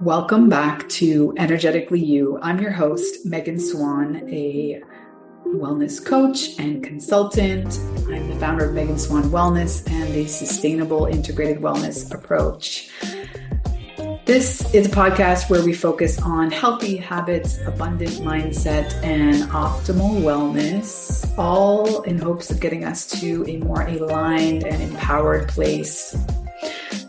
Welcome back to Energetically You. I'm your host, Megan Swan, a wellness coach and consultant. I'm the founder of Megan Swan Wellness and a sustainable integrated wellness approach. This is a podcast where we focus on healthy habits, abundant mindset, and optimal wellness, all in hopes of getting us to a more aligned and empowered place.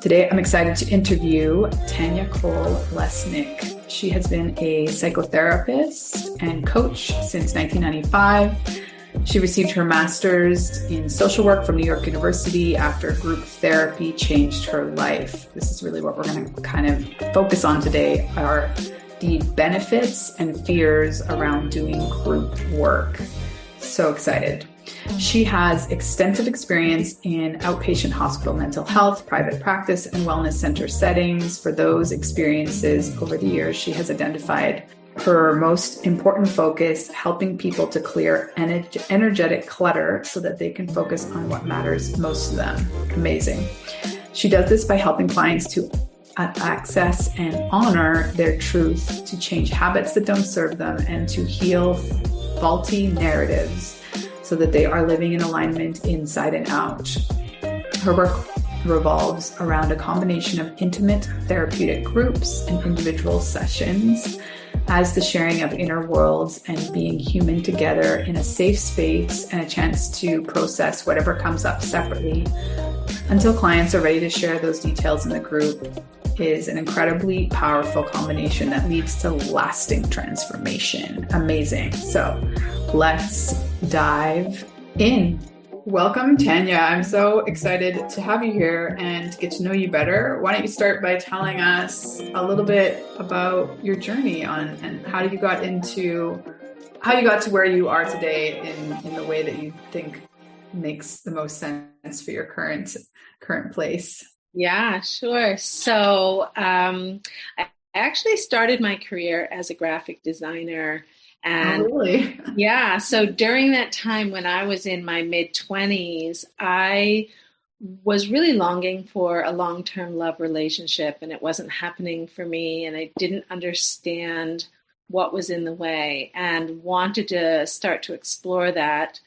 Today, I'm excited to interview Tanya Cole-Lesnick. She has been a psychotherapist and coach since 1995. She received her master's in social work from New York University after group therapy changed her life. This is really what we're going to kind of focus on today, are the benefits and fears around doing group work. So excited. She has extensive experience in outpatient hospital mental health, private practice, and wellness center settings. For those experiences over the years, she has identified her most important focus, helping people to clear energetic clutter so that they can focus on what matters most to them. Amazing. She does this by helping clients to access and honor their truth, to change habits that don't serve them, and to heal faulty narratives so that they are living in alignment inside and out. Her work revolves around a combination of intimate therapeutic groups and individual sessions, as the sharing of inner worlds and being human together in a safe space and a chance to process whatever comes up separately until clients are ready to share those details in the group is an incredibly powerful combination that leads to lasting transformation. Amazing. So let's dive in. Welcome, Tanya. I'm so excited to have you here and to get to know you better. Why don't you start by telling us a little bit about your journey and how you got to where you are today in the way that you think makes the most sense for your current place. Yeah, sure. So I actually started my career as a graphic designer. And really? Yeah, so during that time when I was in my mid-20s, I was really longing for a long-term love relationship, and it wasn't happening for me, and I didn't understand what was in the way and wanted to start to explore that.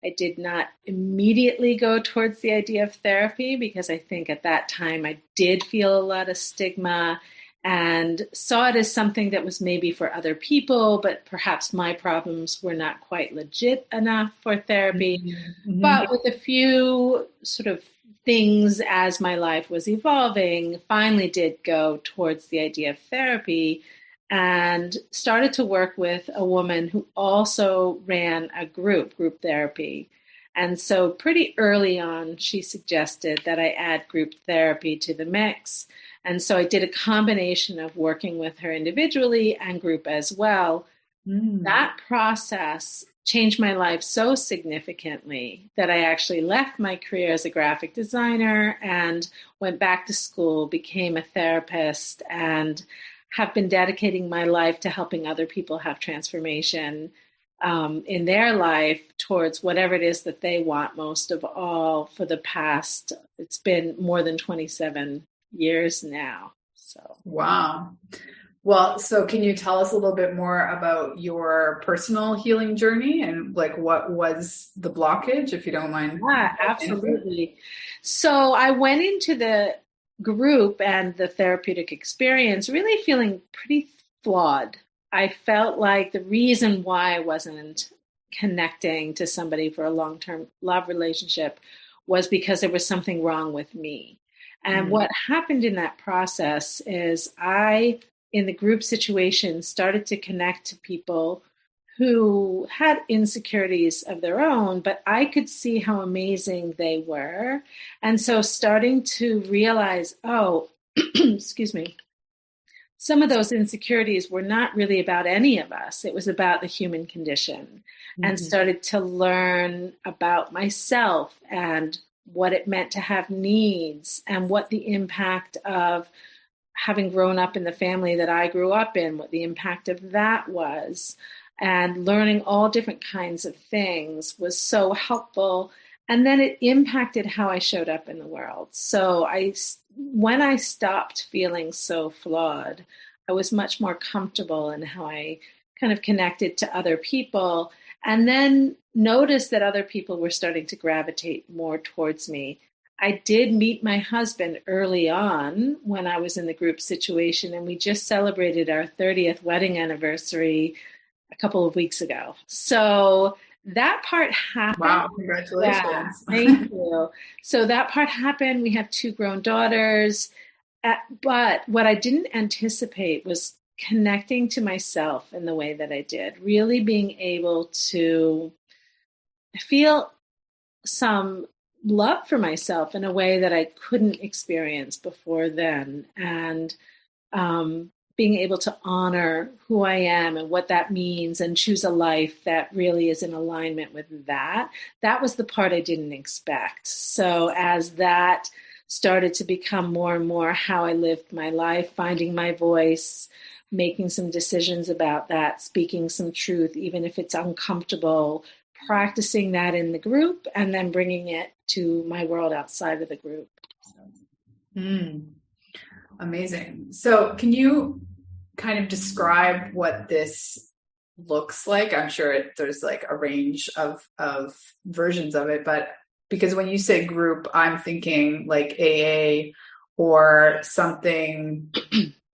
I did not immediately go towards the idea of therapy because I think at that time I did feel a lot of stigma and saw it as something that was maybe for other people, but perhaps my problems were not quite legit enough for therapy. Mm-hmm. But with a few sort of things as my life was evolving, finally did go towards the idea of therapy and started to work with a woman who also ran a group therapy. And so pretty early on, she suggested that I add group therapy to the mix. And so I did a combination of working with her individually and group as well. That process changed my life so significantly that I actually left my career as a graphic designer and went back to school, became a therapist, and have been dedicating my life to helping other people have transformation in their life towards whatever it is that they want most of all for the past, it's been more than 27 years now. So wow. Well, so can you tell us a little bit more about your personal healing journey and like what was the blockage, if you don't mind? Yeah, absolutely. So I went into the group and the therapeutic experience really feeling pretty flawed. I felt like the reason why I wasn't connecting to somebody for a long-term love relationship was because there was something wrong with me. And what happened in that process is I, in the group situation, started to connect to people who had insecurities of their own, but I could see how amazing they were. And so starting to realize, excuse me, some of those insecurities were not really about any of us. It was about the human condition, and started to learn about myself and what it meant to have needs and what the impact of having grown up in the family that I grew up in, what the impact of that was. And learning all different kinds of things was so helpful And then it impacted how I showed up in the world. So when I stopped feeling so flawed, I was much more comfortable in how I kind of connected to other people, and then noticed that other people were starting to gravitate more towards me. I did meet my husband early on when I was in the group situation, and we just celebrated our 30th wedding anniversary a couple of weeks ago. So that part happened. Wow, Yeah, congratulations. thank you. So that part happened. We have two grown daughters. But what I didn't anticipate was connecting to myself in the way that I did, really being able to feel some love for myself in a way that I couldn't experience before then. And being able to honor who I am and what that means and choose a life that really is in alignment with that. That was the part I didn't expect. So as that started to become more and more how I lived my life, finding my voice, making some decisions about that, speaking some truth, even if it's uncomfortable, practicing that in the group, and then bringing it to my world outside of the group. Amazing. So can you kind of describe what this looks like? I'm sure there's like a range of versions of it, but because when you say group, I'm thinking like AA or something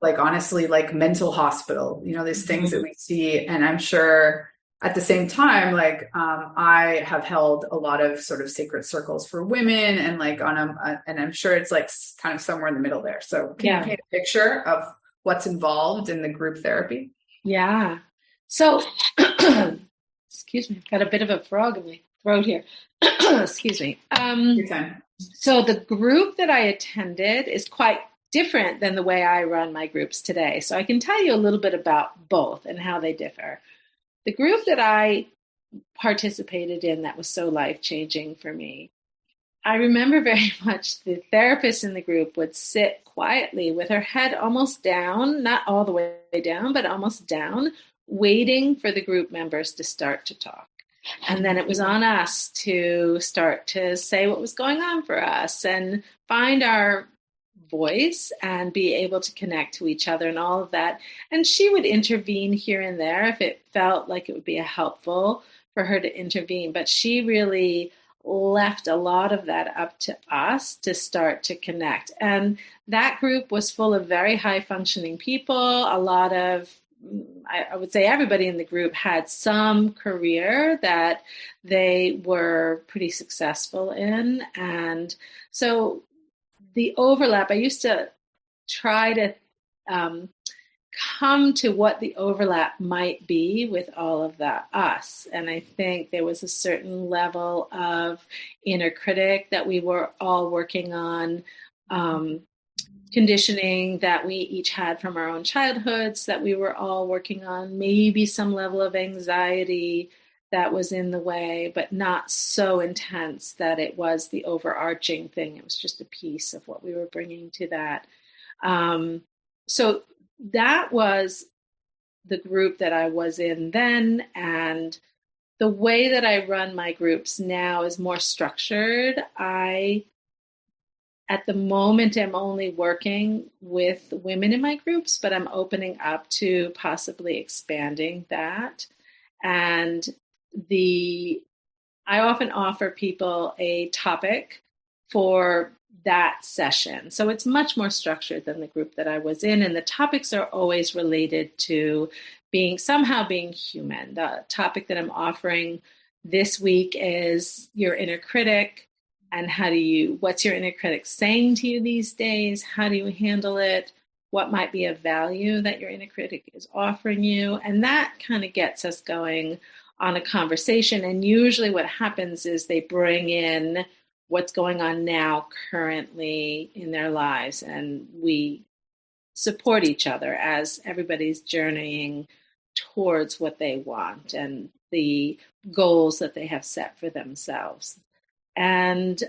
like, honestly, like mental hospital, these things that we see. And I'm sure at the same time, like, I have held a lot of sort of sacred circles for women, and like and I'm sure it's like kind of somewhere in the middle there. So can you paint a picture of what's involved in the group therapy? Yeah. So, excuse me, I've got a bit of a frog in my throat here. Excuse me. Your time. So the group that I attended is quite different than the way I run my groups today. So I can tell you a little bit about both and how they differ. The group that I participated in that was so life-changing for me, I remember very much the therapist in the group would sit quietly with her head almost down, not all the way down, but almost down, waiting for the group members to start to talk. And then it was on us to start to say what was going on for us and find our voice and be able to connect to each other and all of that. And she would intervene here and there if it felt like it would be helpful for her to intervene. But she really left a lot of that up to us to start to connect. And that group was full of very high functioning people. A lot of, I would say everybody in the group had some career that they were pretty successful in. And so the overlap, I used to try to come to what the overlap might be with all of that us. And I think there was a certain level of inner critic that we were all working on, conditioning that we each had from our own childhoods that we were all working on, maybe some level of anxiety that was in the way, but not so intense that it was the overarching thing. It was just a piece of what we were bringing to that. So that was the group that I was in then. And the way that I run my groups now is more structured. I, at the moment, am only working with women in my groups, but I'm opening up to possibly expanding that. And I often offer people a topic for that session. So it's much more structured than the group that I was in. And the topics are always related to somehow being human. The topic that I'm offering this week is your inner critic. And what's your inner critic saying to you these days? How do you handle it? What might be a value that your inner critic is offering you? And that kind of gets us going on a conversation. And usually what happens is they bring in what's going on now currently in their lives, and we support each other as everybody's journeying towards what they want and the goals that they have set for themselves. And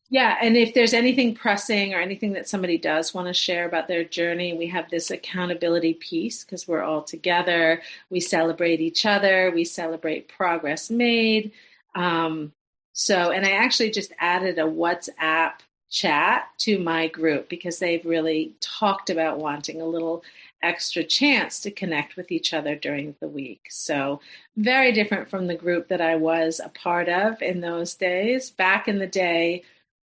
Yeah, and if there's anything pressing or anything that somebody does want to share about their journey, we have this accountability piece because we're all together. We celebrate each other. We celebrate progress made. Um, and I actually just added a WhatsApp chat to my group because they've really talked about wanting a little extra chance to connect with each other during the week. So very different from the group that I was a part of in those days. Back in the day,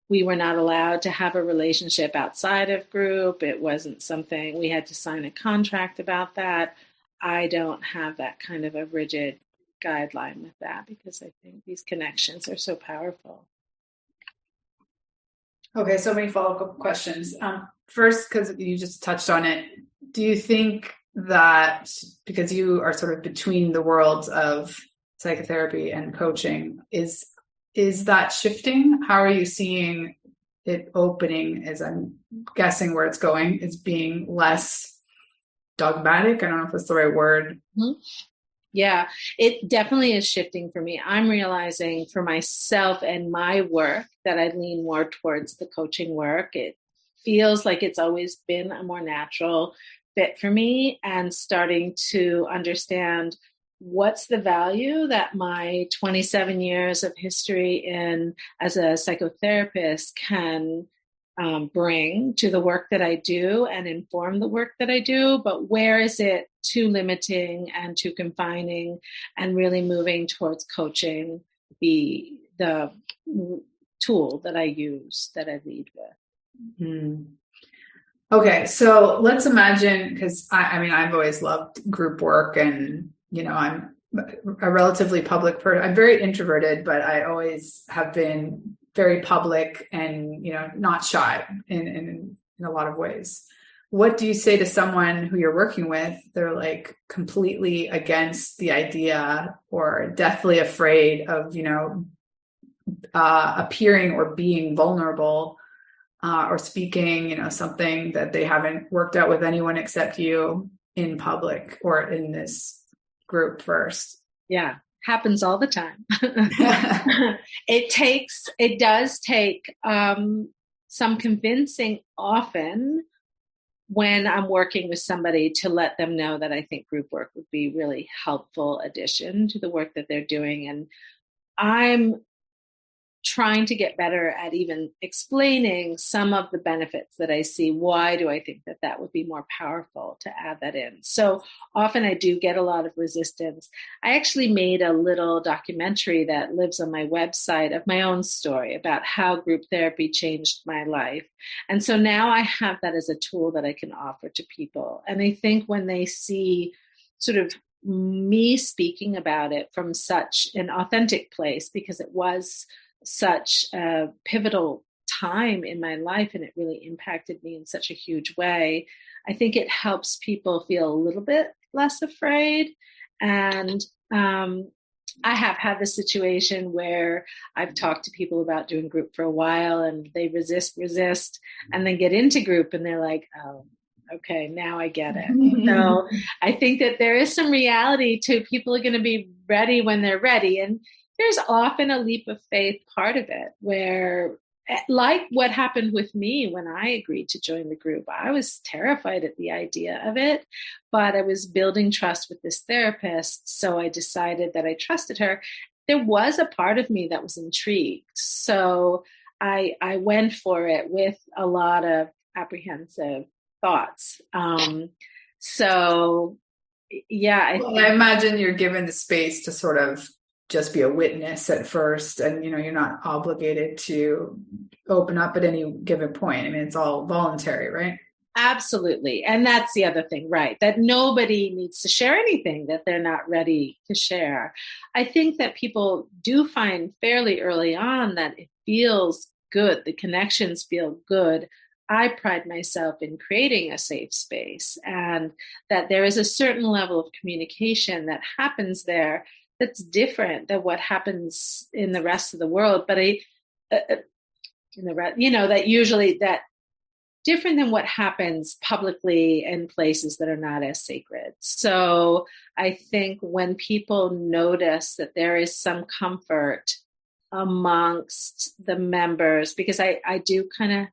we were not allowed to have a relationship outside of group. It wasn't something we had to sign a contract about that. I don't have that kind of a rigid guideline with that because I think these connections are so powerful. Okay, so many follow-up questions. First, because you just touched on it, do you think that because you are sort of between the worlds of psychotherapy and coaching, is that shifting? How are you seeing it opening, as I'm guessing where it's going, is being less dogmatic? I don't know if that's the right word. Mm-hmm. Yeah, it definitely is shifting for me. I'm realizing for myself and my work that I lean more towards the coaching work. It feels like it's always been a more natural fit for me, and starting to understand what's the value that my 27 years of history in as a psychotherapist can bring to the work that I do and inform the work that I do, but where is it too limiting and too confining, and really moving towards coaching the tool that I use, that I lead with. Mm. Okay, so let's imagine, because I've always loved group work, and I'm a relatively public person. I'm very introverted, but I always have been very public and not shy in a lot of ways. What do you say to someone who you're working with? They're like completely against the idea or deathly afraid of appearing or being vulnerable, or speaking something that they haven't worked out with anyone except you in public or in this group first? Yeah, happens all the time. It does take some convincing often when I'm working with somebody to let them know that I think group work would be really helpful addition to the work that they're doing. And I'm trying to get better at even explaining some of the benefits that I see. Why do I think that that would be more powerful to add that in? So often I do get a lot of resistance. I actually made a little documentary that lives on my website of my own story about how group therapy changed my life. And so now I have that as a tool that I can offer to people. And I think when they see sort of me speaking about it from such an authentic place, because it was such a pivotal time in my life and it really impacted me in such a huge way, I think it helps people feel a little bit less afraid. And I have had the situation where I've talked to people about doing group for a while and they resist, and then get into group and they're like, oh, okay, now I get it. So I think that there is some reality to people are going to be ready when they're ready. And there's often a leap of faith part of it where, like what happened with me when I agreed to join the group, I was terrified at the idea of it, but I was building trust with this therapist. So I decided that I trusted her. There was a part of me that was intrigued. So I went for it with a lot of apprehensive thoughts. So yeah, I imagine you're given the space to sort of just be a witness at first, and you're not obligated to open up at any given point. I mean, it's all voluntary, right? Absolutely. And that's the other thing, right? That nobody needs to share anything that they're not ready to share. I think that people do find fairly early on that it feels good. The connections feel good. I pride myself in creating a safe space, and that there is a certain level of communication that happens there that's different than what happens in the rest of the world. But that usually that different than what happens publicly in places that are not as sacred. So I think when people notice that there is some comfort amongst the members, because I do kind of,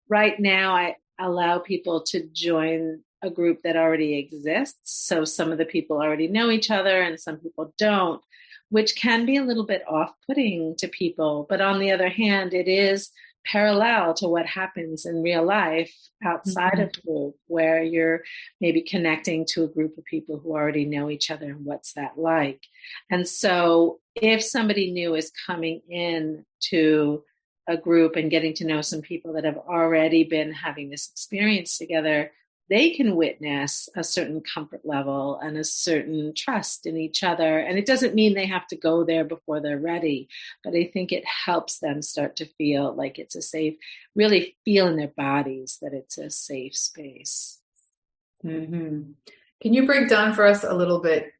right now, I allow people to join a group that already exists. So some of the people already know each other and some people don't, which can be a little bit off-putting to people. But on the other hand, it is parallel to what happens in real life outside of group, where you're maybe connecting to a group of people who already know each other and what's that like. And so if somebody new is coming in to a group and getting to know some people that have already been having this experience together, they can witness a certain comfort level and a certain trust in each other. And it doesn't mean they have to go there before they're ready, but I think it helps them start to feel like it's a safe, really feel in their bodies that it's a safe space. Mm-hmm. Can you break down for us a little bit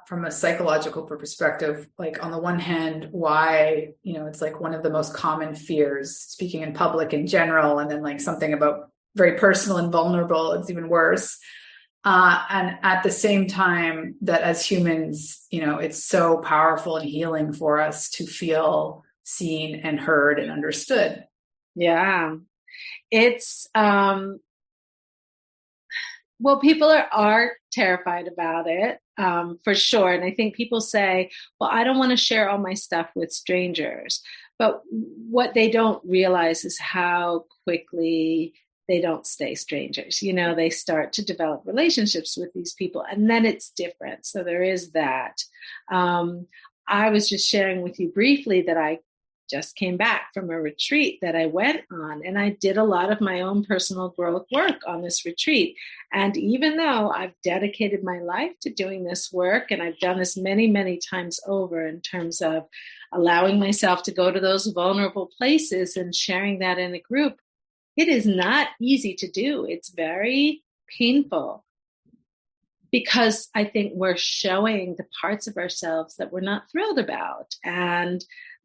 from a psychological perspective, like on the one hand, why, it's like one of the most common fears, speaking in public in general, and then like something about very personal and vulnerable, it's even worse. And at the same time that as humans, it's so powerful and healing for us to feel seen and heard and understood. Yeah. It's, well, people are terrified about it, for sure. And I think people say, well, I don't want to share all my stuff with strangers. But what they don't realize is how quickly they don't stay strangers. They start to develop relationships with these people, and then it's different. So there is that. I was just sharing with you briefly that I just came back from a retreat that I went on, and I did a lot of my own personal growth work on this retreat. And even though I've dedicated my life to doing this work, and I've done this many, many times over in terms of allowing myself to go to those vulnerable places and sharing that in a group, it is not easy to do. It's very painful because I think we're showing the parts of ourselves that we're not thrilled about. And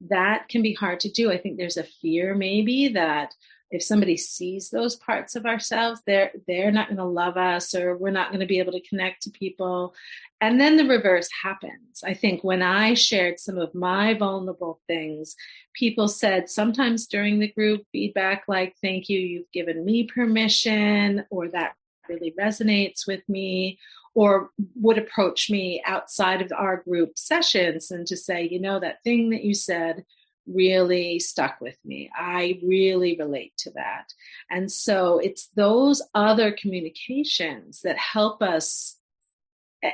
that can be hard to do. I think there's a fear maybe that if somebody sees those parts of ourselves, they're not going to love us, or we're not going to be able to connect to people. And then the reverse happens. I think when I shared some of my vulnerable things, people said sometimes during the group feedback like, thank you, you've given me permission, or that really resonates with me, or would approach me outside of our group sessions and to say, that thing that you said really stuck with me. I really relate to that. And so it's those other communications that help us.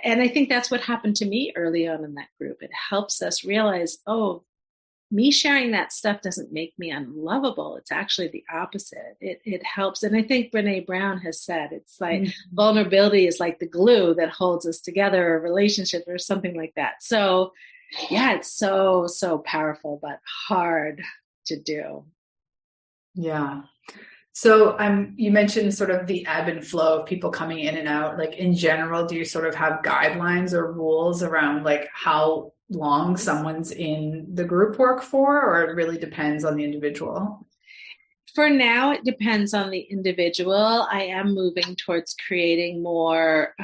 And I think that's what happened to me early on in that group. It helps us realize, oh, me sharing that stuff doesn't make me unlovable. It's actually the opposite. It helps. And I think Brene Brown has said, it's like vulnerability is like the glue that holds us together, a relationship or something like that. So yeah, it's so, so powerful, but hard to do. Yeah. So you mentioned sort of the ebb and flow of people coming in and out. Like in general, do you sort of have guidelines or rules around like how long someone's in the group work for, or it really depends on the individual? For now, it depends on the individual. I am moving towards creating more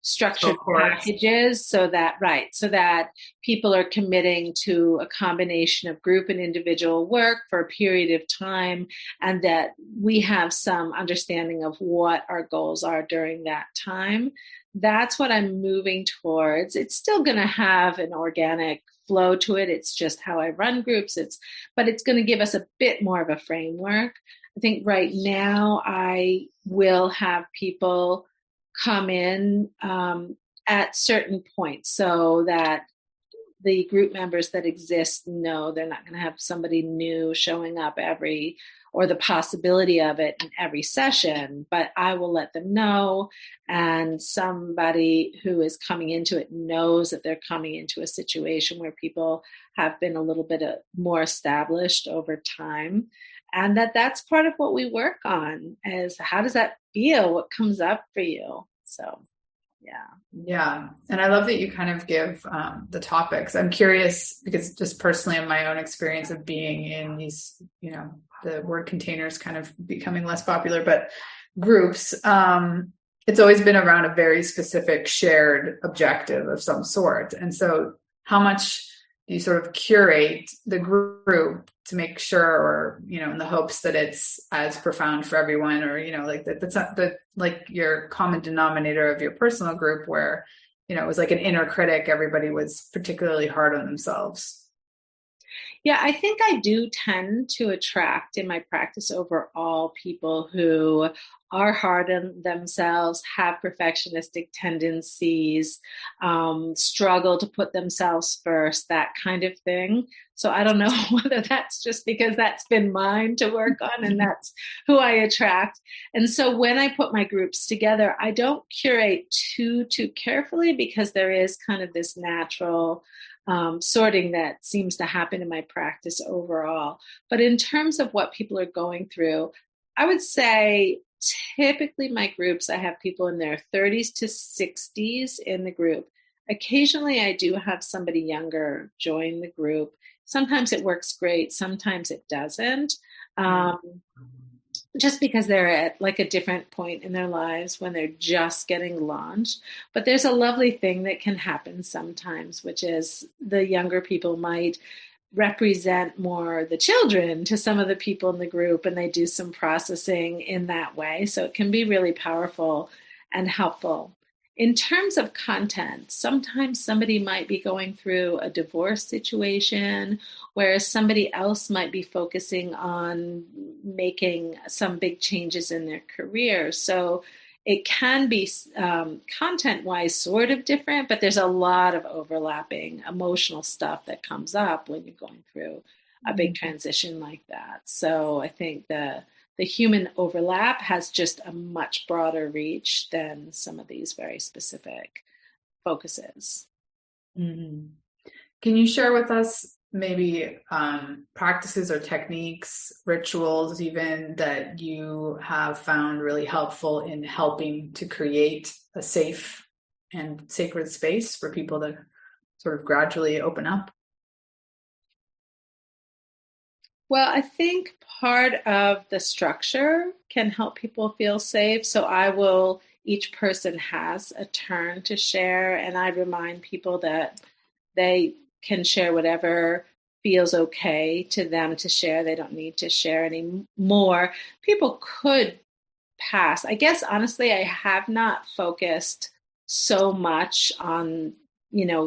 structured packages so that people are committing to a combination of group and individual work for a period of time, and that we have some understanding of what our goals are during that time. That's what I'm moving towards. It's still going to have an organic flow to it. It's just how I run groups. But it's going to give us a bit more of a framework. I think right now I will have people come in at certain points so that the group members that exist know they're not going to have somebody new showing up or the possibility of it in every session, but I will let them know, and somebody who is coming into it knows that they're coming into a situation where people have been a little bit more established over time, and that's part of what we work on is how does that feel? What comes up for you? So, yeah. Yeah. And I love that you kind of give the topics. I'm curious because just personally in my own experience of being in these, the word containers kind of becoming less popular, but groups, it's always been around a very specific shared objective of some sort. And so how much you sort of curate the group to make sure, or, in the hopes that it's as profound for everyone, or, like that's not the, like your common denominator of your personal group where, it was like an inner critic. Everybody was particularly hard on themselves. Yeah, I think I do tend to attract in my practice overall people who are hard on themselves, have perfectionistic tendencies, struggle to put themselves first, that kind of thing. So I don't know whether that's just because that's been mine to work on and that's who I attract. And so when I put my groups together, I don't curate too carefully, because there is kind of this natural sorting that seems to happen in my practice overall. But in terms of what people are going through, I would say typically my groups, I have people in their 30s to 60s in the group. Occasionally, I do have somebody younger join the group. Sometimes it works great, sometimes it doesn't. Just because they're at like a different point in their lives when they're just getting launched. But there's a lovely thing that can happen sometimes, which is the younger people might represent more the children to some of the people in the group, and they do some processing in that way. So it can be really powerful and helpful. In terms of content, sometimes somebody might be going through a divorce situation, whereas somebody else might be focusing on making some big changes in their career. So it can be content-wise sort of different, but there's a lot of overlapping emotional stuff that comes up when you're going through a big transition like that. So I think the human overlap has just a much broader reach than some of these very specific focuses. Mm-hmm. Can you share with us maybe practices or techniques, rituals even, that you have found really helpful in helping to create a safe and sacred space for people to sort of gradually open up? Well, I think part of the structure can help people feel safe. So each person has a turn to share, and I remind people that they can share whatever feels okay to them to share. They don't need to share any more. People could pass. I guess, honestly, I have not focused so much on,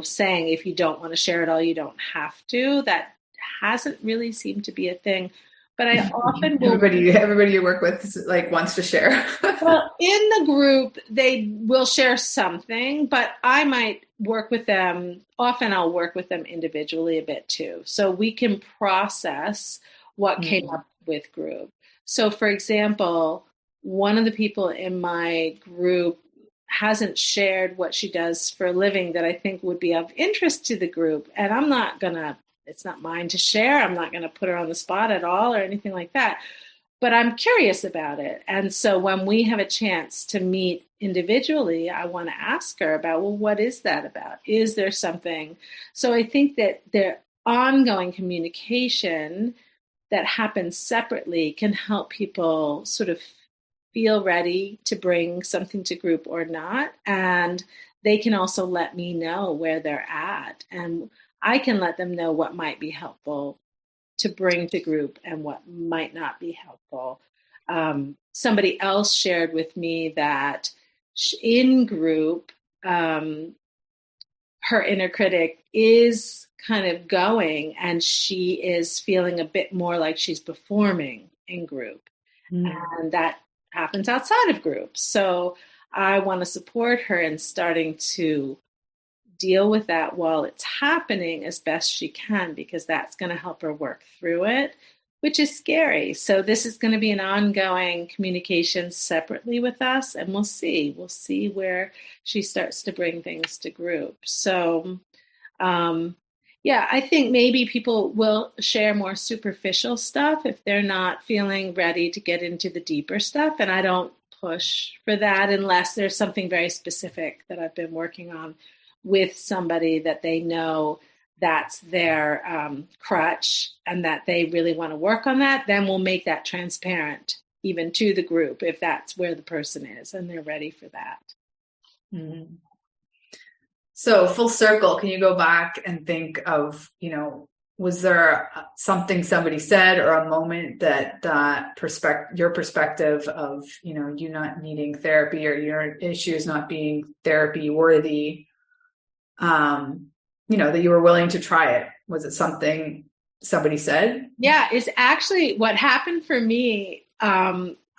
saying if you don't want to share it all, you don't have to. That hasn't really seemed to be a thing. But I often will. Everybody you work with wants to share. Well, in the group, they will share something, but I might work with them. Often I'll work with them individually a bit too. So we can process what came up with group. So for example, one of the people in my group hasn't shared what she does for a living that I think would be of interest to the group. And it's not mine to share. I'm not going to put her on the spot at all or anything like that. But I'm curious about it. And so when we have a chance to meet individually, I want to ask her about, well, what is that about? Is there something? So I think that the ongoing communication that happens separately can help people sort of feel ready to bring something to group or not. And they can also let me know where they're at. And I can let them know what might be helpful to bring to group and what might not be helpful. Somebody else shared with me that in group, her inner critic is kind of going, and she is feeling a bit more like she's performing in group. And that happens outside of group. So I want to support her in starting to deal with that while it's happening as best she can, because that's going to help her work through it, which is scary. So this is going to be an ongoing communication separately with us, and we'll see where she starts to bring things to group. So I think maybe people will share more superficial stuff if they're not feeling ready to get into the deeper stuff. And I don't push for that unless there's something very specific that I've been working on with somebody that they know that's their crutch and that they really want to work on that. Then we'll make that transparent even to the group if that's where the person is and they're ready for that. Mm-hmm. So full circle, can you go back and think of, was there something somebody said or a moment that your perspective of, you not needing therapy or your issues not being therapy worthy, that you were willing to try it? Was it something somebody said? Yeah, it's actually what happened for me.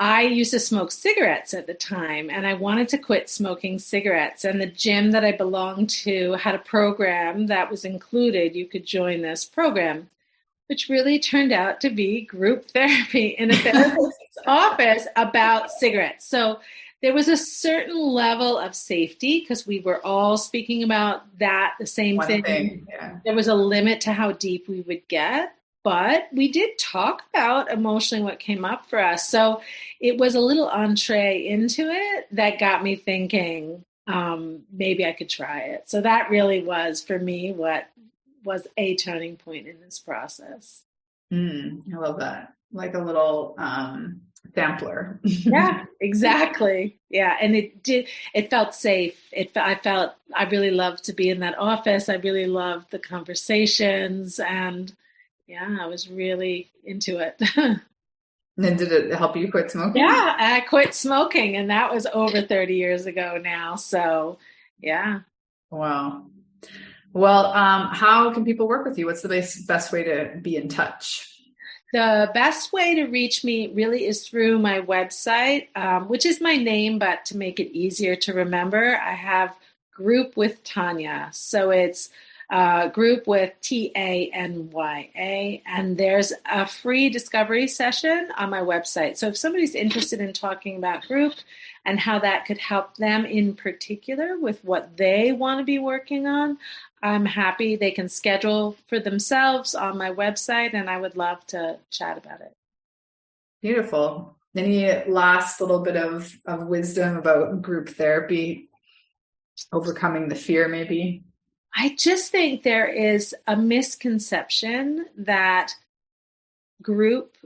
I used to smoke cigarettes at the time, and I wanted to quit smoking cigarettes. And the gym that I belonged to had a program that was included. You could join this program, which really turned out to be group therapy in a therapist's office about cigarettes. So there was a certain level of safety because we were all speaking about the same thing. Yeah. There was a limit to how deep we would get. But we did talk about emotionally what came up for us. So it was a little entree into it that got me thinking, maybe I could try it. So that really was, for me, what was a turning point in this process. I love that. Like a little sampler. Yeah, exactly. Yeah. And it felt safe. I really loved to be in that office. I really loved the conversations, and yeah, I was really into it. And then did it help you quit smoking? Yeah, I quit smoking, and that was over 30 years ago now. So, yeah. Wow. Well, how can people work with you? What's the best way to be in touch? The best way to reach me really is through my website, which is my name, but to make it easier to remember, I have Group with Tanya. So it's Group with TANYA, and there's a free discovery session on my website. So if somebody's interested in talking about group and how that could help them in particular with what they want to be working on, I'm happy they can schedule for themselves on my website, and I would love to chat about it. Beautiful. Any last little bit of wisdom about group therapy, overcoming the fear maybe? I just think there is a misconception that group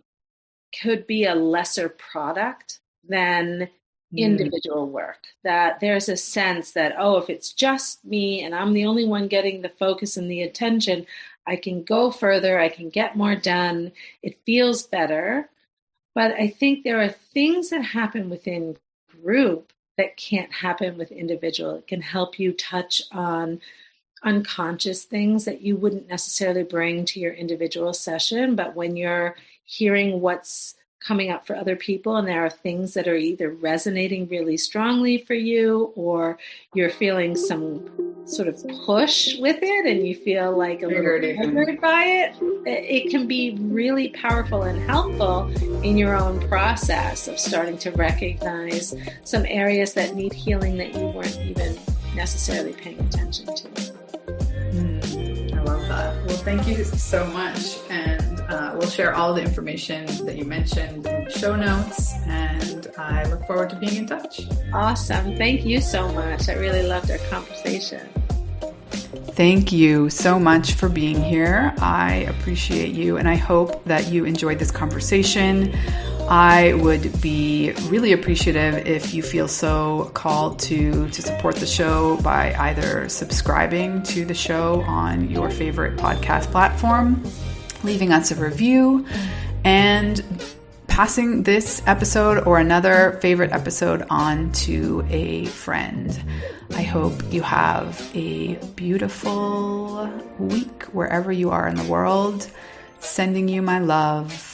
could be a lesser product than individual work. That there's a sense that, if it's just me and I'm the only one getting the focus and the attention, I can go further, I can get more done, it feels better. But I think there are things that happen within group that can't happen with individual. It can help you touch on unconscious things that you wouldn't necessarily bring to your individual session, but when you're hearing what's coming up for other people and there are things that are either resonating really strongly for you or you're feeling some sort of push with it and you feel like a little triggered by it, it can be really powerful and helpful in your own process of starting to recognize some areas that need healing that you weren't even necessarily paying attention to. I love that. Well, thank you so much. And we'll share all the information that you mentioned in the show notes. And I look forward to being in touch. Awesome. Thank you so much. I really loved our conversation. Thank you so much for being here. I appreciate you. And I hope that you enjoyed this conversation. I would be really appreciative if you feel so called to support the show by either subscribing to the show on your favorite podcast platform, leaving us a review, and passing this episode or another favorite episode on to a friend. I hope you have a beautiful week wherever you are in the world. Sending you my love.